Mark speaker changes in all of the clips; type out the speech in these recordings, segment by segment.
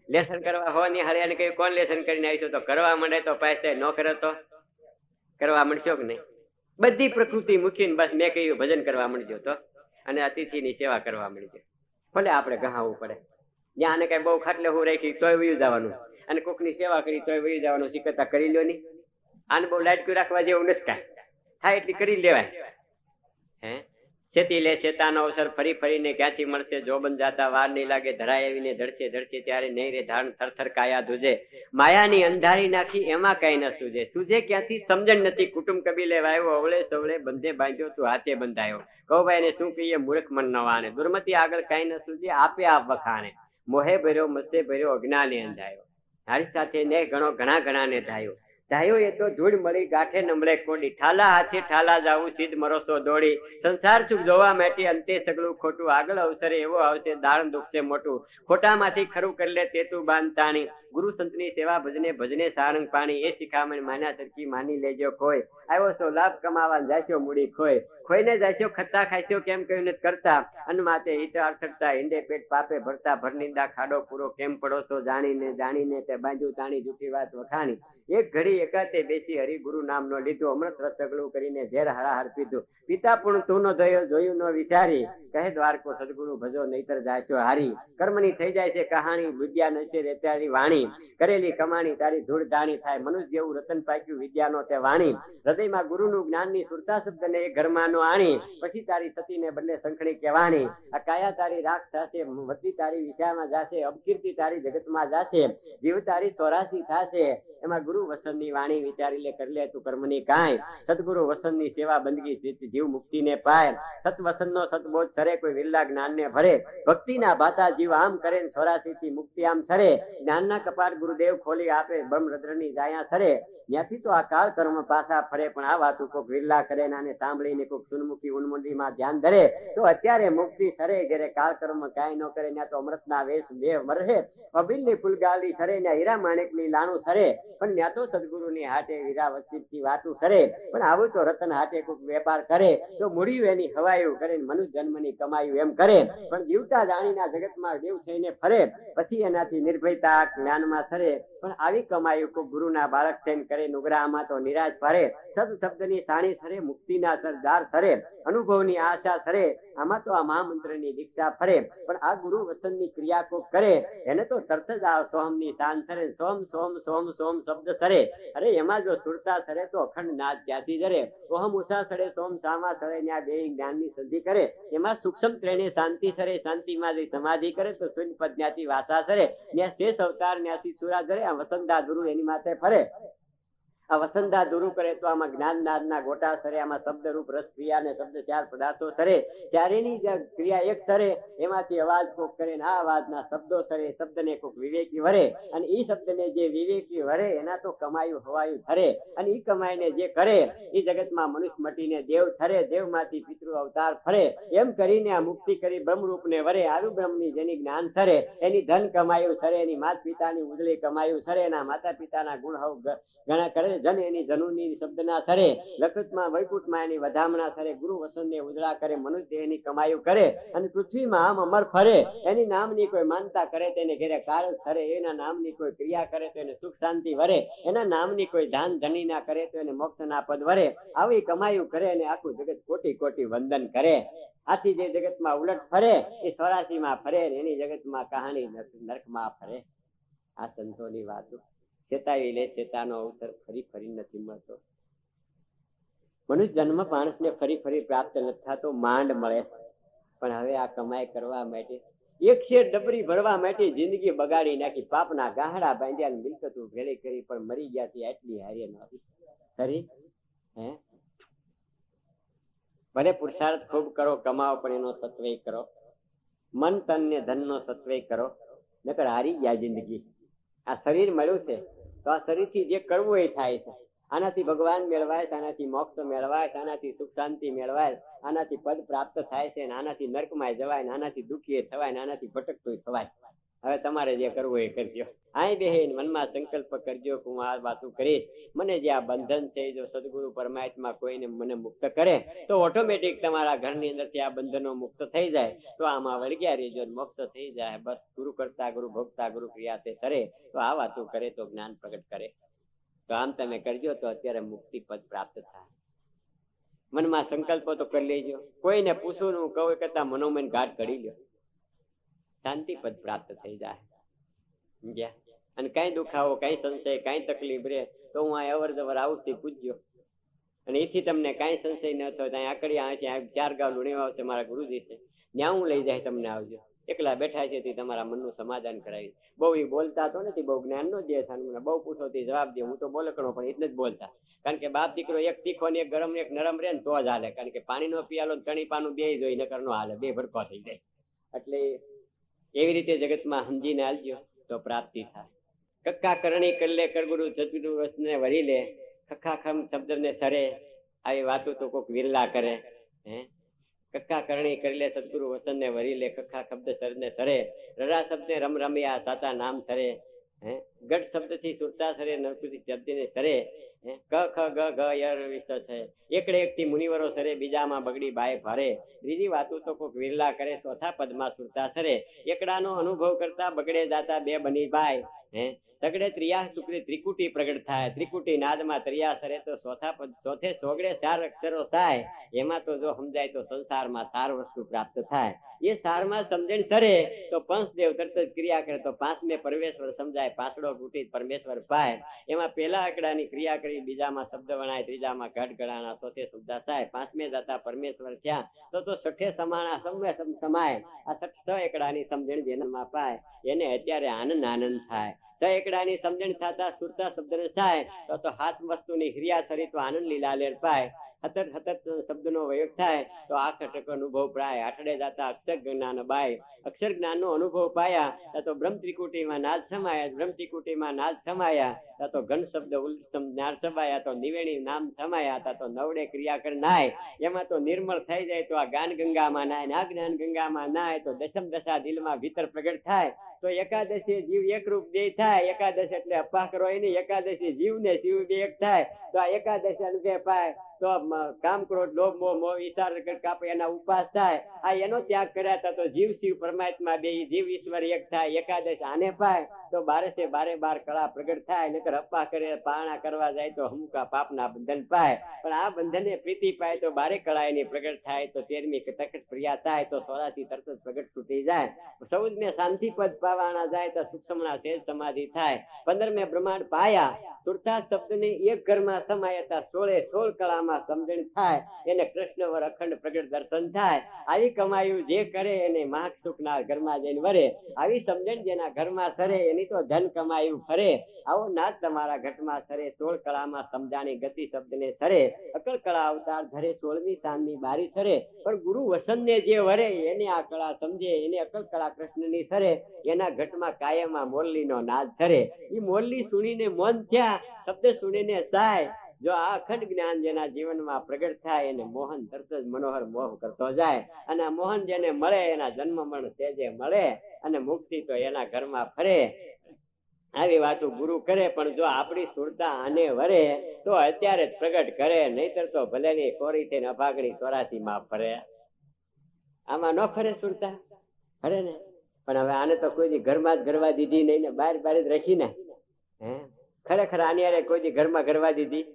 Speaker 1: Lesson કરવા હોવાની હરિયાને કહ્યું કોણ લેસન કરીને આવીશું, તો કરવા માંડે તો પાસે ન કરે તો કરવા માંડશો કે નહીં? બધી પ્રકૃતિ મૂકીને બસ મેં કહ્યું ભજન કરવા માંડજો તો, અને અતિથિની સેવા કરવા માંડજો. ભલે આપણે ગહાવવું પડે, જ્યાં કઈ બહુ ખાટલે હું રાખી તોય વયું જવાનું, અને કોકની સેવા કરી તોય વયું જવાનું. શીખતા કરી લ્યો નહીં. આને બહુ લાટકું રાખવા જેવું નથી કાંઈ, થાય એટલી કરી લેવાય. હે છેતી લે છેતાનો અવસર ફરી ફરીને ક્યાંથી મળશે? જો બંધ જાતા વાર નહીં લાગે, ધરાય આવીને ધડશે ધડશે ત્યારે નહીં રે ધારણ થરથર કાયા ધુજે. માયાની અંધારી નાખી એમાં કઈ ન સૂજે. સૂજે ક્યાંથી? સમજણ નથી. કુટુંબ કબીલે વાયો, અવળે સવળે બંધે બાંધ્યો, તું હાથે બંધાયો. કહો ભાઈ ને શું કહીએ? મૂર્ખ મન નવાને. દુર્મતી આગળ કઈ ન સૂજે, આપે આપ વખાણે. મોહે ભર્યો મસે ભર્યો, અજ્ઞાને અંધાયો. હારી સાથે ને ઘણા ઘણાને ધાયો. ધાયો એ તો ધૂળ મળી ગાંઠે નમળે કોડી. ઠાલા હાથે ઠાલા જાવું સીધ મરોસો દોડી. સંસાર સુખ જોવા માટે અંતે સગળું ખોટું. આગળ અવસરે એવો આવશે દાણ દુખશે મોટું. ખોટામાંથી ખરું કરી લે તે તું બાંધતાણી. ગુરુ સંતની સેવા ભજને ભજને સારંગ પાણી. એ શિખામણ માન્યા સરખી માની લેજો કોઈ. આવ્યો છો લાભ કમાવા જાશો મૂડી ખોય. ખોઈને જાશો ખત્તા ખાશો કેમ કહ્યું નથી કરતા. અન્ન માતે હિત અર્થડતા હિંડે પેટ પાપે ભરતા. ભરનિંદા ખાડો પૂરો કેમ પડો છો જાણીને જાણીને. તે બાંધ્યું તાણી જૂઠી વાત વખાણી. એક ઘડી એકાતે બેસી હરિ ગુરુ નામ નો લીધું. અમૃત રસ સગળું કરીને ઝેર હરાહર પીધું. પિતા પણ તું નો જોયું ન વિચારી. કહે દ્વારકો સદગુરુ ભજો નહીતર જાશો હારી. કર્મની થઈ જાય છે કહાણી, વિદ્યા નશે રેતારી વાણી. કરેલી કમાણી તારી ધૂળ ધાણી થાય. મનુષ્ય જેવું રતન પાક્યું વિદ્યાનો તે વાણી. હૃદયમાં ગુરુનું જ્ઞાનની સુરતા શબ્દને એ ઘરમાં નો આણી. પછી તારી સતીને બદલે સંખણી કહેવાણી. આ કાયા તારી રાખ થશે, વતી તારી વિષયમાં જાશે. અપકીર્તિ તારી જગતમાં જાશે, જીવ તારી 84 થશે. એમાં ગુરુ વસનની વાણી વિચારી લે, કરી લે તું કર્મની કાંઈ. સદગુરુ વસનની સેવા બંદગી જીવ મુક્તિને પાય. સત વસનનો સતબોધ સરે, કોઈ વિરલા જ્ઞાનને ભરે. ભક્તિના ભાતા જીવ આમ કરે, 84 થી મુક્તિ આમ સરે. જ્ઞાનના કપાટ ગુરુદેવ ખોલી આપે, બ્રહ્મ રદ્રની જાયા સરે. ત્યાંથી તો આ કાળ કર્મ પાછા ફરે. પણ આ વાતું કોક વિરલા કરે, આને સાંભળીને કોક સુનમુખી ઉન્મુંડીમાં ધ્યાન ધરે તો અત્યારે મુક્તિ સરે. જ્યારે કાળ કર્મ કાંઈ ન કરે ત્યાં તો અમૃતના વેશ બે મરહે. અબિલની ફૂલગાલી સરે ને હીરા માણેકની લાણું સરે. પણ ત્યાં તો સદગુરુની હાટે વીરા વસ્તીથી વાતું સરે. પણ આવું તો રતન હાટે કોક વેપાર કરે તો મૂડ્યું એની હવાયું કરે, મનુષ્ય જન્મની કમાયું એમ કરે. પણ જીવતા જાણીના જગતમાં દેવ થઈને ફરે. પછી એનાથી નિર્ભયતા જ્ઞાનમાં સરે. પણ આવી કમાયું કોક ગુરુના બાળક થઈને કરે. નુગરામાં તો નિરાશ ફરે. સદ શબ્દની સાણી સરે, મુક્તિના સરદાર સરે. અનુભવની આશા સરે. આમાં તો આ મહામંત્રની દીક્ષા ફરે. પણ આ ગુરુ વસનની ક્રિયા કોક કરે એને તો તરત જ આ સોહમની તાન સરે. સોમ સોમ સોમ સોમ શબ્દ સરે. અરે એમાં જો સુરતા સરે તો અખંડ નાદ ત્યાંથી જરે. સોહમ ઉષા સરે, સોમ સામા સરે. ત્યાં બે જ્ઞાનની સંધિ કરે. એમાં સૂક્ષ્મ ત્રણે શાંતિ સરે. શાંતિમાં જઈ સમાધિ કરે તો શૂન્યપદ ત્યાંથી વાસા સરે. ત્યાં શેષ અવતાર ત્યાંથી સુરા જરે. આ વસંતા ગુરુ એની માથે ફરે. આ વસંતા દુરુ કરે તો આમાં જ્ઞાન નાદના ગોટા સરે. આમાં શબ્દ રૂપ રસ ક્રિયા ને શબ્દ 4 પદાર્થો સરે. ચારેની જે ક્રિયા એક સરે એમાંથી અવાજ કોક કરે ને આ અવાજના શબ્દો સરે. શબ્દને કોક વિવેકી વરે અને એ શબ્દને જે વિવેકી વરે એના તો કમાયું હવાયું થરે. અને એ કમાઈને જે કરે એ જગતમાં મનુષ્ય મટીને દેવ થરે. દેવમાંથી પિતૃ અવતાર ફરે. એમ કરીને આ મુક્તિ કરી બ્રહ્મરૂપને વરે. આવું બ્રહ્મની જેની જ્ઞાન સરે એની ધન કમાયું સરે. એની માતા પિતાની ઉજળી કમાયું સરે. એના માતા પિતાના ગુણ ઘણા કરે. જન એની જનુની શબ્દના સરે. લખતમાં વૈકુંઠમાં એની વધામણા સરે. ગુરુ વસનને ઉજળા કરે. મનુષ્ય એની કમાયું કરે. અને પૃથ્વીમાં આમ અમર ફરે. એની નામની કોઈ માનતા કરે તેને ઘેરે કાળ સરે. એના નામની કોઈ ક્રિયા કરે તો એને સુખ શાંતિ વરે. એના નામની કોઈ દાન ધણી ના કરે તો એને મોક્ષના પદ વરે. આવી કમાયું કરે અને આખું જગત કોટી કોટી વંદન કરે. આથી જે જગતમાં ઉલટ ફરે એ 84 માં ફરે. એની જગતમાં કહાણી નરકમાં ફરે. આ સંતોની વાતો ચેતાવી લે. ચેતાનો અવસર ફરી ફરી નથી મળતો. મનુષ્ય જન્મ માણસને ફરી ફરી પ્રાપ્ત નથી થતો, માંડ મળે. પણ હવે આ કમાઈ કરવા માટે એક શેર ડબરી ભરવા માટે જિંદગી બગાડી નાખી. પાપના ગાહડા બાંધ્યા ને મિલકતું ભેળી કરી પણ મરી ગયા થી આટલી હારી નથી ખરી. હે ભલે પુરુષાર્થ ખૂબ કરો, કમાવો, પણ એનો સત્વય કરો. મન તન ને ધન નો સત્વય કરો, નકર હારી ગયા જિંદગી. આ શરીર મળ્યું છે તો આ શરીરથી જે કરવું એ થાય છે. આનાથી ભગવાન મેળવાય, આનાથી મોક્ષ મેળવાય, આનાથી સુખ શાંતિ મેળવાય, આનાથી પદ પ્રાપ્ત થાય છે, આનાથી નરકમાં જવાય, આનાથી દુઃખી થવાય, આનાથી ભટકતું થવાય. હવે તમારે જે કરવું એ કરજો. અહીં બેહીને મનમાં સંકલ્પ કરજો કે હું આ વાતું કરીશ. મને જે આ બંધન છે જો સદગુરુ પરમાત્મા કોઈને મને મુક્ત કરે તો ઓટોમેટિક તમારા ઘરની અંદરથી આ બંધનો મુક્ત થઈ જાય. તો આમાં વળગ્યા રહેજો, મુક્ત થઈ જાય. બસ ગુરુ કરતા ગુરુ ભોગતા ગુરુ ક્રિયા તે કરે તો આ વાતું કરે તો જ્ઞાન પ્રગટ કરે. તો આમ તમે કરજો તો અત્યારે મુક્તિ પદ પ્રાપ્ત થાય. મનમાં સંકલ્પો તો કરી લેજો. કોઈને પૂછવું હું કહું કરતા મનોમન ઘાટ કરી લ્યો, શાંતિ પદ પ્રાપ્ત થઈ જાય. અને કઈ દુખાવો, કઈ સંશય, કઈ તકલીફ રે તો હું આ અવર જવર આવતી પૂછજો. અને એથી તમને કઈ સંશય ન થયો ત્યાં આકડી અહીંથી 4 ગાવ લુણીવા આવશે મારા ગુરુજી છે, ત્યાં હું લઈ જાય તમને આવજો. એકલા બેઠા છે તે તમારા મનનું સમાધાન કરાવી. બહુ એ બોલતા તો નથી, બહુ જ્ઞાન નો દે છે, મને બહુ પૂછો તે જવાબ દે. હું તો બોલકણો પણ એટલે જ બોલતા, કારણ કે બાપ દીકરો એક તીખો ને એક ગરમ ને એક નરમ રહે ને તો જ હાલે. કારણ કે પાણીનો પિયાલો ચણી પાનું બે જોઈ નકર નો હાલે, બે ભડકો થઈ જાય. એટલે એવી રીતે જગતમાં સમજીને હાલજો તો પ્રાપ્તિ થાય. કક્કા કરણી કરલે કરગુરુ સદગુરુ વસ્તુને વરી લે, ખખા ખમ શબ્દ ને સરે, આવી વાતો તો કોઈક વિરલા કરે. કક્કા કરણી કરી લે સદગુરુ વસન ને વરી લે, ખખા શબ્દ સર ને સરે, રરા શબ્દ રમ રમ્યા સાતા નામ સરે. ગઢ શબ્દ થી સુરતા સરે, નરકુથી શબ્દ ને સરે. ક ખ ગ ઘ યર વિસ્ત છે, એકડે એક થી મુનિવરો સરે, બીજામાં બગડી બાય ભારે. બીજી વાતો તો કોઈક વિરલા કરે, ચોથા પદમાં સુરતા સરે. એકડાનો અનુભવ કરતા બગડે જાતા બે બની બાય. તગડે ત્રિયા ટુકડી ત્રિકુટી પ્રગટ થાય, ત્રિકુટી નાદમાં ત્રિયા સરે તો ચોથા પદ ચોથે ચોગડે 4 અક્ષરો થાય. એમાં તો જો સમજાય તો સંસારમાં 4 વસ્તુ પ્રાપ્ત થાય. એ સારમાં સમજણ સરે તો પંચદેવ તરત જ ક્રિયા કરે તો 5મે પરમેશ્વર સમજાય, 5ડો તૂટી પરમેશ્વર પાય. એમાં પહેલા આંકડાની ક્રિયા કરી, બીજામાં શબ્દ વણાય, ત્રીજામાં ઘટ ગણાના, ચોથે શુદ્ધ થાય, 5મે જતા પરમેશ્વર થયા તો છઠ્ઠે સમાણા સમાય. આ 6 એકડાની સમજણ જેનામાં પાય એને અત્યારે આનંદ થાય. 6 એકડાની સમજણ થતા સુરતા શબ્દ થાય તો 7 વસ્તુની ક્રિયા કરી તો આનંદ લીલા લેર પાય. 7 શબ્દનો વયોગ થાય તો 8 ટકો અનુભવ પ્રાય. 8ડે જાતા અક્ષર જ્ઞાન બાય, અક્ષર જ્ઞાનનો અનુભવ પાયા તો બ્રહ્મ ત્રિકુટીમાં નાદ સમાયા, બ્રહ્મ ત્રિકુટીમાં નાદ સમાયા તો ઘન શબ્દ નાદ સમાયા તો નિવેણી નામ સમાયા તો 9ડે ક્રિયા કર નાય. એમાં તો નિર્મળ થઈ જાય તો આ જ્ઞાન ગંગામાં નાય, આ જ્ઞાન ગંગામાં નાય તો દશમ દશા દિલમાં ભીતર પ્રગટ થાય. તો એકાદશી જીવ એક રૂપ બે થાય. એકાદશ એટલે અપાક રોય નહીં, એકાદશી જીવ ને શિવ બે એક થાય. તો આ એકાદશી અનુભવ પાય તો કામ ક્રોધ લોભ મોહ વિચાર કાપે એના ઉપાસ થાય. આ એનો ત્યાગ કર્યા હતા તો જીવ શિવ પરમાત્મા બે જીવ ઈશ્વર એક થાય. એકાદશ આને પાય તો 12 કળા પ્રગટ થાય. નકર અપ્પા કરે પારણા કરવા જાય તો હમુકા પાપના બંધન પાય. પણ આ બંધને પ્રીતિ પાય તો 12 કળા એની પ્રગટ થાય. તો 13મી તકટ પ્રિયા થાય તો 84 તરત પ્રગટ છૂટી જાય. 14મે શાંતિ પદ પાવાના જાય તો સૂક્ષ્મના સેજ સમાધિ થાય. 15મે બ્રહ્માંડ પાયા, સુરતા શબ્દની એક ઘરમાં સમાયતા 16 કળામાં સમજણ થાય. એને કૃષ્ણ વર અખંડ પ્રગટ દર્શન થાય. આવી કમાયું જે કરે એને માખ સુખના ઘરમાં જઈને વરે. આવી સમજણ જેના ઘરમાં સરે એની તો ધન કમાયું ફરે. આવો નાદ તમારા ઘટમાં સરે, 16 કળામાં સમજાણી ગતિ શબ્દને સરે. અકળ કળા અવતાર ધરે, 16મી ચાંદની બારી સરે. પણ ગુરુ વસનને જે વરે એને આ કળા સમજે, એને અકળ કળા કૃષ્ણની સરે. એના ઘટમાં કાયમમાં મોરલીનો નાદ સરે. એ મોરલી સુણીને મૌન થયા, શબ્દ સુણીને સાય. જો આ અખંડ જ્ઞાન જેના જીવનમાં પ્રગટ થાય એને મોહન તરત જ મનોહર મોહ કરતો જાય. અને આ મોહન જેને મળે એના જન્મ મરણ તેજે મળે અને મુક્તિ તો એના ઘરમાં ફરે. આવી વાતો ગુરુ કરે. પણ જો આપણી સુરતા આને વરે તો અત્યારે જ પ્રગટ કરે, નહીતર તો ભલે ની કોરી થઈને અભાગણી 84 માં ફરે. આમાં ન ફરે સુરતા, ફરે ને. પણ હવે આને તો કોઈ ઘરમાં જ ગરવા દીધી નહીં ને, બહાર જ રાખીને. ખરેખર આની યારે કોઈ ઘરમાં ગરવા દીધી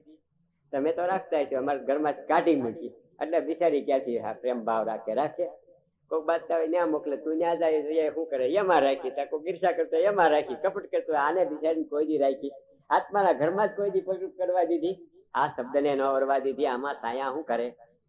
Speaker 1: તમે તો રાખતા છો, અમારા ઘરમાં કાઢી મૂકી એટલે બિચારી ક્યાંથી પ્રેમ ભાવ રાખે. કોઈ બાદતા હોય ત્યાં મોકલે, તું ત્યાં જાય શું કરે એમાં રાખી, કોઈ ગીરસા કરતો એમાં રાખી, કપટ કરતો આને બિચારી કોઈ દી રાખી. આત્માના ઘરમાં જ કોઈ દી પ્રગટ કરવા દીધી, આ શબ્દને ન વરવા દીધી. આમાં સાયા શું કરે?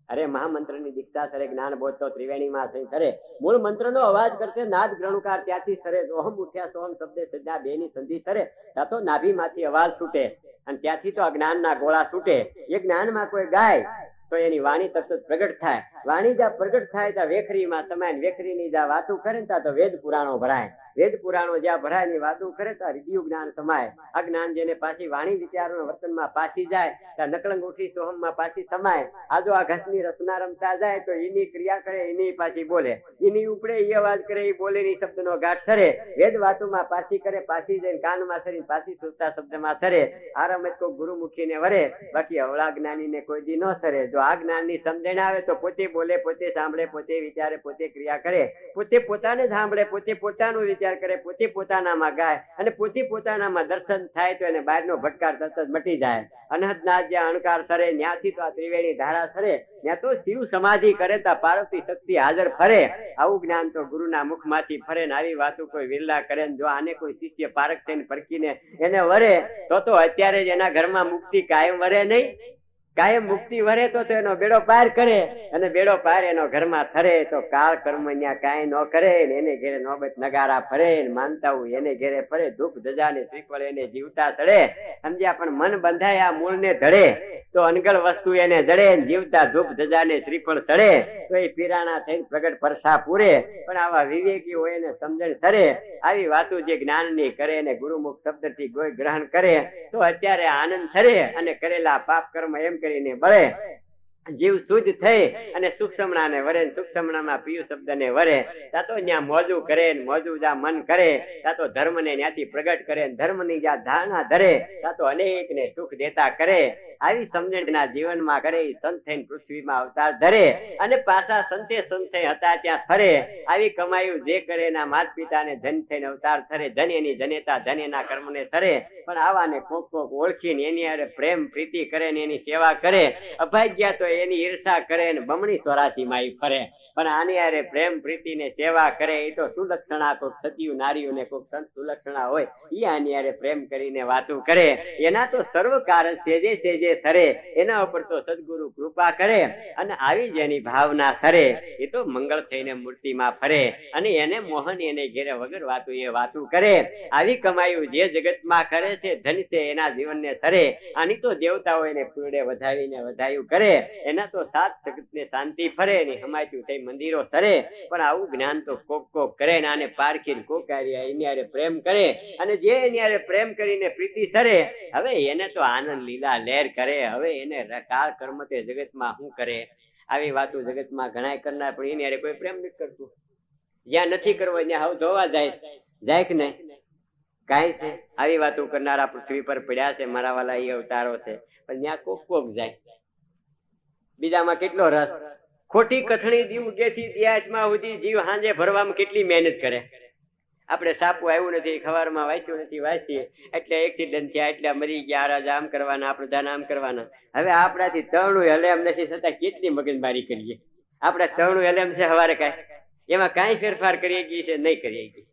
Speaker 1: અરે મહામંત્ર ની દીક્ષા સરે, જ્ઞાન બોધ તો ત્રિવેણીમાં સરે. મૂળ મંત્ર નો અવાજ કરશે નાદ ગ્રણુકાર ત્યાંથી સરે. ઓહમ ઉઠ્યા સોહમ શબ્દે સજા બે ની સંધિ સરે. ત્યાં તો નાભી માંથી અવાજ છૂટે અને ત્યાંથી તો અજ્ઞાનના ગોળા છૂટે. એ જ્ઞાનમાં કોઈ ગાય તો એની વાણી તરત પ્રગટ થાય. વાણી જ્યાં પ્રગટ થાય ત્યાં વેખરીમાં સમાય, વેખરીની જ્યાં વાતું કરે ત્યાં તો વેદ પુરાણો ભરાય. વેદ પુરાણો જ્યાં ભરાયની વાતો કરે તો રીડિયું જ્ઞાન સમાય. આ જ્ઞાન જેને પાછી વાણી વિચારો વર્તનમાં પાછી જાય ત્યાં નકલંગ ઉઠી સોહમમાં પાછી સમાય. આ જો આ ઘસની રચના રમતા જાય તો એની ક્રિયા કરે એની પાછી બોલે, એની ઉપડે એ અવાજ કરે એ બોલે ની શબ્દનો ગાંઠ સરે. વેદ વાતોમાં પાછી કરે પાછી જઈને કાનમાં સરી પાછી સુરતા શબ્દમાં સરે. આ રમત કોઈ ગુરુમુખી ને વરે, બાકી અવળા જ્ઞાની ને કોઈ દી ન સરે. જો આ જ્ઞાન ની સમજણ આવે તો પોતે બોલે, પોતે સાંભળે, પોતે વિચારે, પોતે ક્રિયા કરે, પોતે પોતાને સાંભળે, પોતે પોતાનો વિચાર કરે, પોતે પોતાનામાં ગાય અને પોતે પોતાનામાં દર્શન થાય તો એને બહારનો ભટકાર તરત જ મટી જાય. અનહદનાથ જ્યાં અણકાર સરે ત્યાંથી તો આ ત્રિવેણી ધારા સરે, ત્યાં તો શિવ સમાધિ કરે તા પાર્વતી શક્તિ હાજર ફરે. આવું જ્ઞાન તો ગુરુના મુખમાંથી ફરે ને આવી વાતો કોઈ વિરલા કરે ને જો આને કોઈ શિષ્ય પારખ થઈને પરખીને એને વરે તો અત્યારે જ એના ઘરમાં મુક્તિ કાયમ વરે નહીં. કાયમ મુક્તિ વરે તો એનો બેડો પાર કરે અને બેડો પાર એનો ઘરમાં થરે તો કાળ કર્મ ત્યાં કાંઈ ન કરે ને એને ઘેરે નોબત નગારા ફરે ને માનતા હું એને ઘેરે ફરે. ધૂપ ધજા ને શ્રીફળ એને જીવતા ચડે, સમજ્યા? પણ મન બંધાય આ મૂળ ને ધડે તો અનગળ વસ્તુ એને જડે, જીવતા ધૂપ ધજા ને શ્રીફળ ચડે તો એ પીરાણા થઈને પ્રગટ પરસા પૂરે. પણ આવા વિવેકી હોય એને સમજણ સરે. આવી વાતો જે જ્ઞાન ની કરે ને ગુરુમુખ શબ્દ થી કોઈ ગ્રહણ કરે તો અત્યારે આનંદ સરે અને કરેલા પાપ કર્મ એમ કરીને બળે. જીવ શુદ્ધ થઈ અને સૂક્ષ્મણા ને વરે, સૂક્ષ્મણામાં પિયુ શબ્દ ને વરે. ત્યાં તો ત્યાં મોજું કરે ને મોજું જ્યાં મન કરે ત્યાં તો ધર્મ ને ત્યાંથી પ્રગટ કરે, ધર્મ ની જ્યાં ધારણા ધરે ત્યાં તો અનેક ને સુખ દેતા કરે. આવી સમજણના જીવનમાં કરે સંત થઈને પૃથ્વીમાં અવતાર ધરે અને પાછા સંતે હતા ત્યાં ફરે. આવી કમાયું જે કરે એના માત પિતાને ધન થઈને અવતાર થરે, ધન એની જનેતા ધન એના કર્મને થરે. પણ આવાને કોક કોક ઓળખીને એની હારે પ્રેમ પ્રીતિ કરે ને એની સેવા કરે. અભાગ્યા તો એની ઈર્ષા કરે ને બમણી સ્વરાશી માં ફરે. પણ આની હારે પ્રેમ પ્રીતિ ને સેવા કરે એ તો સુલક્ષણા, કોઈક સતીયું નારીઓ ને કોઈક સંત સુલક્ષણા હોય એ આની હારે પ્રેમ કરીને વાતું કરે. એના તો સર્વકાર સેજે સેજે સરે, એના ઉપર તો સદગુરુ કૃપા કરે અને આવી જેની ભાવના સરે એ તો મંગળ થઈને મૂર્તિમાં ફરે અને એને મોહન એને ઘેરે વગર વાતું એ વાતું કરે. આવી કમાયું જે જગતમાં કરે છે ધન છે એના જીવનને સરે. આની તો દેવતાઓ એને ફૂલડે વધાવીને વધાયું કરે. એના તો સાત જગત ને શાંતિ ફરે ને હમાયતું થઈ મંદિરો સરે. પણ આવું જ્ઞાન તો કોક કોક કરે ને આને પારખીને કોક એની હારે પ્રેમ કરે અને જે એની હારે પ્રેમ કરીને પ્રીતિ સરે હવે એને તો આનંદ લીલા લહેર કરે. હવે એને કાળ કર્મ તે જગતમાં શું કરે? આવી વાતો જગતમાં ઘણા કરનાર પણ એની હારે કોઈ પ્રેમ નથી કરતું. જ્યાં નથી કરવો ત્યાં હવે ધોવા જાય કે નહીં? કાંઈ છે આવી વાતો કરનારા પૃથ્વી પર પડ્યા છે, મારા વાલા એ અવતારો છે, પણ ત્યાં કોક કોક જાય. બીજામાં કેટલો રસ. ખોટી કથણી દીવ ગેથી દિયાજમાં સુધી જીવ હાંજે ભરવામાં કેટલી મહેનત કરે. આપણે સાપું આવ્યું નથી, ખબરમાં વાંચ્યું નથી, વાંચીએ એટલે એક્સિડન્ટ થયા એટલે મરી ગયા, રાજા આમ કરવાના, આ પ્રધાન આમ કરવાના. હવે આપણાથી તરણું હલે એમ નથી, છતાં કેટલી મગજમારી કરીએ. આપણે તરણું હલે એમ છે હવારે કાંઈ એમાં કાંઈ ફેરફાર કરીએ ગઈ છે નહીં કરીએ ગઈ.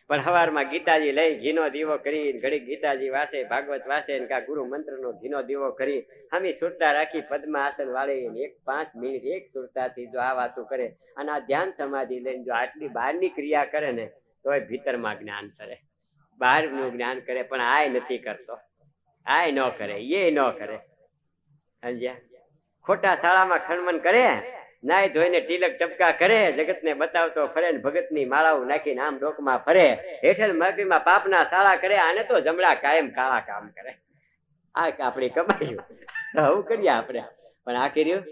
Speaker 1: પણ હવારમાં ગીતાજી લઈ ઘીનો દીવો કરી ઘડી ગીતાજી વાંચે, ભાગવત વાંચે ને કા ગુરુ મંત્ર નો ઘીનો દીવો કરી હમી સુરતા રાખી પદ્મા આસન વાળી 5 મિનિટ એક સુરતાથી જો આ વાતો કરે અને આ ધ્યાન સમાધિ લઈને જો આટલી બહારની ક્રિયા કરે ને તો ભીતરમાં જ્ઞાન કરે, બહારનું જ્ઞાન કરે. પણ આય નથી કરતો, આય ન કરે, એ ન કરે. સમજ્યા? ખોટા શાળામાં ખણમન કરે, નાય ધોઈને તિલક ટપકા કરે, જગત ને બતાવતો ફરે ને ભગત ની માળાઓ નાખીને આમ ડોકમાં ફરે, હેઠળ મરકીમાં પાપના શાળા કરે. આને તો જમણા કાયમ કાળા કામ કરે. આ આપણી કમાયું આવું કરીએ આપણે. પણ આ કર્યું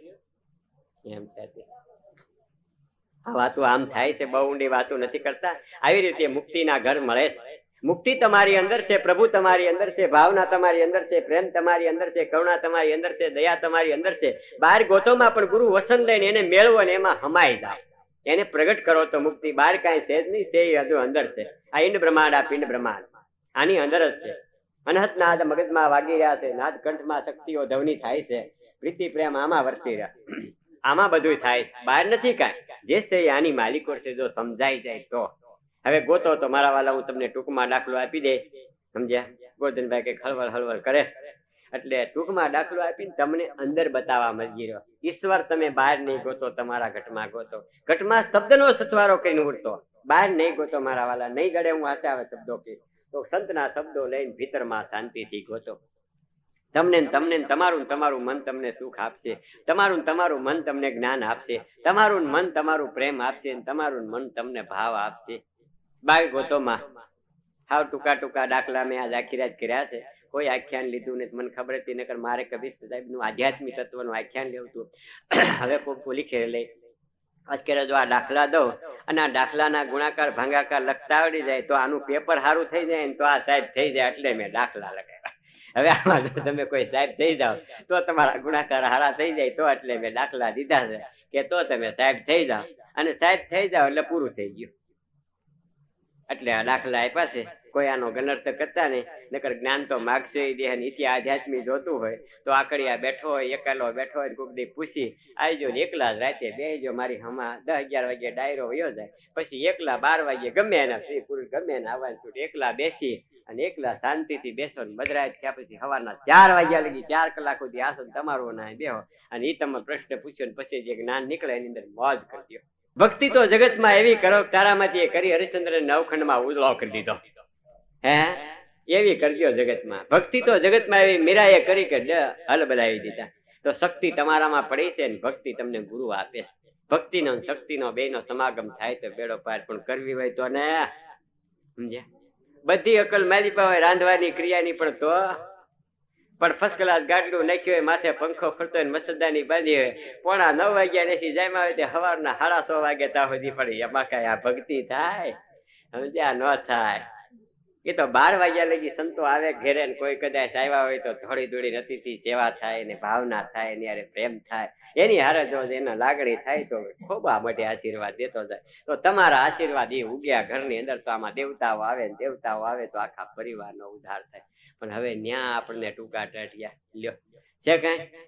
Speaker 1: એમ છે. આ વાતો આમ થાય છે, બહુ ઊંડી વાતો નથી કરતા. આવી રીતે મુક્તિના ઘર મળે છે. મુક્તિ તમારી અંદર છે, પ્રભુ તમારી અંદર છે, ભાવના તમારી અંદર છે, પ્રેમ તમારી અંદર છે, કરુણા તમારી અંદર છે, દયા તમારી અંદર છે. બહાર ગોતોમાં પણ ગુરુ વસન લઈને એને મેળવો ને એમાં હમાઈ જાવ, એને પ્રગટ કરો તો મુક્તિ. બહાર કાંઈ છે જ નહીં, છે એ હજુ અંદર છે. આ ઈંડ બ્રહ્માંડ, આ પિંડ બ્રહ્માંડ આની અંદર જ છે. અનહત નાદ મગજમાં વાગી રહ્યા છે, નાદ કંઠમાં શક્તિઓ ધવની થાય છે, પ્રીતિ પ્રેમ આમાં વરસી રહ્યા, આમાં બધું થાય છે. બહાર નથી કાંઈ. જે છે એ આની માલિકો છે, જો સમજાઈ જાય તો. હવે ગોતો તો મારા વાલા હું તમને ટૂંકમાં દાખલો આપી દે. સમજ્યા? ગોરધનભાઈ કે હળવળ હળવળ કરે એટલે ટૂંકમાં દાખલો આપીને તમને અંદર બતાવવા મળી રહ્યો. ઈશ્વર તમે બહાર નહીં ગોતો, તમારા ઘટમાં ગોતો. ઘટમાં શબ્દનો સથવારો કઈને ઉડતો, બહાર નહીં ગોતો મારા વાલા. નહીં ગળે હું હાથે આવે શબ્દો કે તો સંતના શબ્દો લઈને ભીતરમાં શાંતિથી ગોતો. તમને તમારું મન તમને સુખ આપશે, તમારું મન તમને જ્ઞાન આપશે, તમારું મન તમારું પ્રેમ આપશે, તમારું મન તમને ભાવ આપશે. બાળ ગોતોમાં હાવ ટૂંકા ટૂંકા દાખલા મેં આજ આખી રાત કર્યા છે. કોઈ આખ્યાન લીધું ને મને ખબર હતી, નકર મારે કબીર સાહેબ નું આધ્યાત્મિક તત્વનું આખ્યાન લેવું હતું. હવે કોઈ લીખે લઈ અત્યારે જો આ દાખલા દઉં અને આ દાખલાના ગુણાકાર ભાંગાકાર લખતા આવડી જાય તો આનું પેપર સારું થઈ જાય ને તો આ સાહેબ થઈ જાય, એટલે મેં દાખલા લખાવ્યા. હવે આમાં જો તમે કોઈ સાહેબ થઈ જાઓ તો તમારા ગુણાકાર હારા થઈ જાય તો એટલે મેં દાખલા દીધા છે કે તો તમે સાહેબ થઈ જાઓ, અને સાહેબ થઈ જાઓ એટલે પૂરું થઈ ગયું. એટલે આ દાખલા આપ્યા છે. કોઈ આનો ગનર્થ કરતા નહીં, નકર જ્ઞાન તો માગશે દેહ નીતિ આધ્યાત્મિક જોતું હોય તો આકડિયા બેઠો હોય, એકલો બેઠો હોય, કોક દી પૂછી આવજો ને એકલા જ રાતે બેસજો મારી હમા 10-11 વાગે ડાયરો વયો જાય, પછી એકલા 12 વાગે ગમે એના શ્રી પુરુષ ગમે એને આવવાનું છૂટ એકલા બેસી અને એકલા શાંતિથી બેસો ને મધરાત થયા પછી સવારના 4 વાગ્યા લગી 4 કલાક સુધી આસન તમારું ના બેહો અને એ તમે પ્રશ્ન પૂછ્યો ને પછી જે જ્ઞાન નીકળે એની અંદર મોજ કરી દો. ભક્તિ તો જગતમાં એવી કરો તારામાંથી કરી હરિશ્ચંદ્ર નવખંડમાં ઉજળો કરી દીધો. હે એવી કરજો જગતમાં. ભક્તિ તો જગતમાં એવી મીરાએ કરી કે હલ બધાવી દીધા. તો શક્તિ તમારામાં પડી છે ને ભક્તિ તમને ગુરુ આપે છે. ભક્તિનો શક્તિનો બેનો સમાગમ થાય તો બેડો પાર, પણ કરવી હોય તો ને સમજ્યા બધી અકલ મારી પાસે રાંધવાની ક્રિયાની પણ તો પણ ફર્સ્ટ ક્લાસ ગાડલું નાખ્યું હોય, માથે પંખો ફરતો હોય, મસદાની બાંધી હોય, 9:30 વાગ્યા નથી જાય આવે તે સવારના 6:30 વાગે ત્યાં સુધી પડી. એમાં કઈ આ ભક્તિ થાય? સમજ્યા? ન થાય. એ તો 12 વાગ્યા લગી સંતો આવે ઘેરે ને કોઈ કદાચ આવ્યા હોય તો થોડી થોડી નતીથી સેવા થાય ને ભાવના થાય ને યારે પ્રેમ થાય, એની હારે જો એના લાગણી થાય તો ખૂબ આ માટે આશીર્વાદ દેતો જાય. તો તમારા આશીર્વાદ એ ઉગ્યા ઘરની અંદર તો આમાં દેવતાઓ આવે તો આખા પરિવારનો ઉદ્ધાર થાય. પણ હવે ન્યા આપણને ટૂંકા ટાટિયા લ્યો છે કઈ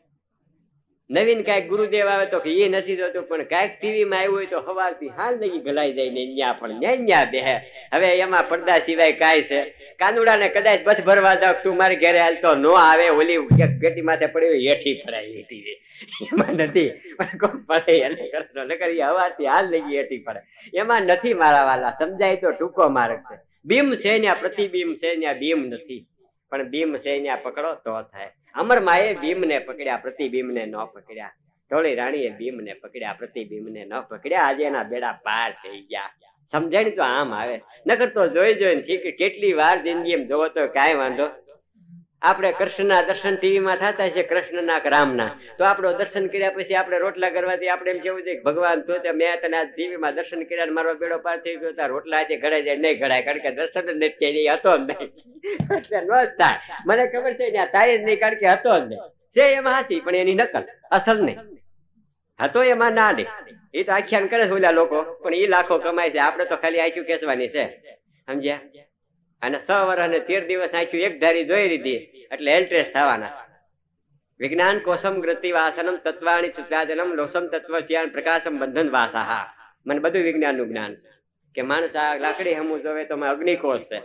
Speaker 1: નવીન કાંઈક ગુરુદેવ આવે તો એ નથી જોતું, પણ કાંઈક ટીવીમાં આવ્યું હોય તો સવારથી હાલ લગી ગલાઈ જાય ને ન્યા પણ ન્યા બેહે. હવે એમાં પડદા સિવાય કાંઈ છે? કાનુડાને કદાચ બધ ભરવા જાવ તું મારી ઘરે હાલ તો નો આવે, ઓલી ગેટી માથે પડી હેઠી ફરાય હેઠી એમાં નથી પણ કોઈ પડે એને કરતો નકર હવારથી હાલ લગી હેઠી પડે એમાં નથી. મારા વાલા સમજાય તો ટૂંકો માર્ગ છે. બીમ છે ત્યાં પ્રતિબિંબ છે, ત્યાં બીમ નથી, પણ બીમ છે ત્યાં પકડો તો થાય. અમરમાએ ભીમ ને પકડ્યા, પ્રતિબિંબ ને ન પકડ્યા. ધોળી રાણીએ ભીમ ને પકડ્યા, પ્રતિબિંબ ને ન પકડ્યા. આજે એના બેડા પાર થઈ ગયા. સમજણ તો આમ આવે, નકર તો જોઈ જોઈને કેટલી વાર જિંદગી એમ જોવો તો કાંઈ વાંધો. આપણે કૃષ્ણના દર્શન ટીવીમાં થતા છે, કૃષ્ણના રામના, તો આપણો દર્શન કર્યા પછી આપણે રોટલા કરવાથી આપણે એમ કેવું છે કે ભગવાન તો મેં તને આ ટીવીમાં દર્શન કર્યા મારો બેડો પાર થઈ ગયો, ત્યાં રોટલા આજે ઘડાય જાય નહીં ઘડાય, કારણ કે દર્શન જ નથી હતો જ નહીં, એટલે ન જ થાય. મને ખબર છે ત્યાં થાય જ નહીં, કારણ કે હતો જ નહીં. છે એમાં હાચી પણ એની નકલ, અસલ નહીં. હતો એમાં ના નહીં. એ તો આખ્યાન કરે છે ઓલા લોકો, પણ એ લાખો કમાય છે. આપણે તો ખાલી આખ્યું કેસવાની છે. સમજ્યા? અને 6 વર્ષ અને 13 દિવસ આખ્યું એક ધારી જોઈ લીધી એટલે એન્ટ્રેસ થવાના. વિજ્ઞાન કોસમ ગ્રતિ વાસનમ તત્વાણી ચુત્યાજનમ લોસમ તત્વ જ્ઞાન પ્રકાશમ બંધન વાસા. મને બધું વિજ્ઞાન નું જ્ઞાન છે કે માણસ આ લાકડી હમું જોવે તો અગ્નિકોષ છે,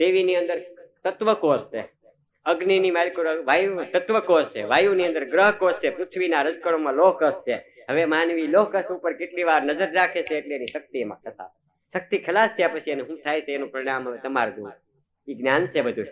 Speaker 1: ટીવી ની અંદર તત્વકોષ છે, અગ્નિ ની વાયુ તત્વકોષ છે, વાયુ ની અંદર ગ્રહ કોષ છે, પૃથ્વીના રજકણોમાં લોહકસ છે. હવે માનવી લોહકસ ઉપર કેટલી વાર નજર રાખે છે એટલે એની શક્તિ એમાં ખસાય. શક્તિ ખલાસ થયા પછી એને શું થાય છે એનું પરિણામ હવે તમારે જોવું. એ જ્ઞાન છે બધું,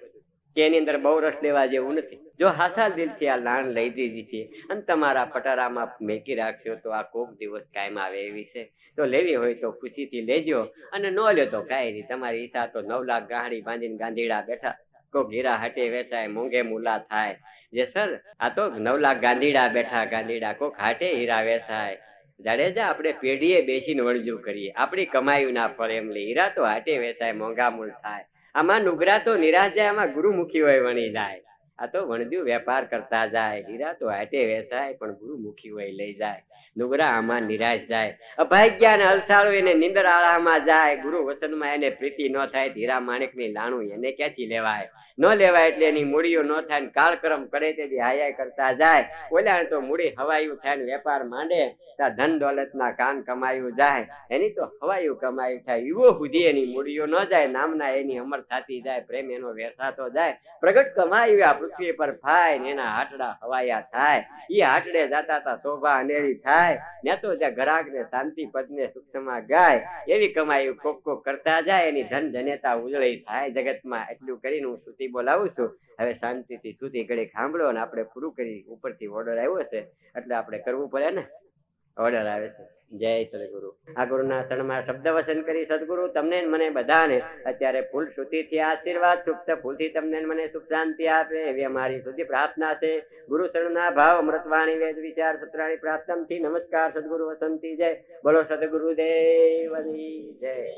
Speaker 1: કે એની અંદર બહુ રસ લેવા જેવું નથી. જો હાસા દિલથી આ લાણ લઈ દીધી છે અને તમારા પટારામાં મેકી રાખશો તો આ કોક દિવસ કાયમ આવે એવી છે. તો લેવી હોય તો ખુશીથી લેજો, અને ન લ્યો તો કાંઈ નહીં. તમારી ઈચ્છા તો 9 લાખ ગાહડી બાંધીને ગાંધીડા બેઠા, કોક હીરા હટે વેચાય મોંઘે મુલા થાય. જે સર આ તો 9 લાખ ગાંધીડા બેઠા, ગાંધીડા કોક હાટે હીરા વેચાય. જાડેજા આપણે પેઢીએ બેસીને વણજુ કરીએ, આપણી કમાયું ના પડે એમ લે. હીરા તો હાટે વેચાય મોંઘા મૂળ થાય. આમાં નુગરા તો નિરાશ જાય, આમાં ગુરુમુખી હોય વણી જાય. આ તો વણજુ વેપાર કરતા જાય. હીરા તો હાટે વેચાય પણ ગુરુમુખી હોય લઈ જાય. નુગરા આમાં નિરાશ જાય. અભાગ્યા ને અલસાળો એને નિંદર આળામાં જાય. ગુરુ વચનમાં એને પ્રીતિ ન થાય, હીરા માણેક ની લાણું એને ક્યાંથી લેવાય? ન લેવાય એટલે એની મૂડીઓ ન થાય ને કાળક્રમ કરે તેથી હાયા કરતા જાય. ઓલા તો મૂડી હવાયું થાય ને વેપાર માંડે ત્યાં ધન દોલત ના કાન કમાયું જાય. એની તો હવાયું કમાયું થાય. યુવો સુધી એની મૂડીઓ ન જાય, નામના એની અમર થતી જાય, પ્રેમ એનો વેસાતો જાય. પ્રગટ કમાયું આ પૃથ્વી પર થાય ને એના હાટડા હવાયા થાય. એ હાટડે જાતા તા શોભા અનેરી થાય ને તો ત્યાં ઘરાક ને શાંતિ પદ ને સૂક્ષ્મમાં ગાય. એવી કમાયું કોક કોક કરતા જાય, એની ધન ધન્યતા ઉજળી થાય જગતમાં. એટલું કરીને હું સુતી બોલાવું છું. હવે શાંતિથી સુતી ઘડી સાંભળો ને આપણે પૂરું કરી. ઉપરથી ઓર્ડર આવ્યો છે એટલે આપણે કરવું પડે ને. ઓર્ડર આવે છે. જય સદગુરુ. આ ગુરુના શરણમાં શબ્દ વસન કરી સદગુરુ તમને ને મને બધાને અત્યારે ફૂલ શ્રુતિથી આશીર્વાદ સુપ્ત ફૂલથી તમને ને મને સુખ શાંતિ આપે એવી અમારી સુધી પ્રાર્થના છે. ગુરુ શરણના ભાવ અમૃતવાણી વેદ વિચાર સત્રાણી પ્રાપ્તમથી નમસ્કાર. સદગુરુ વસંતી જય. બોલો સદગુરુદેવની જય.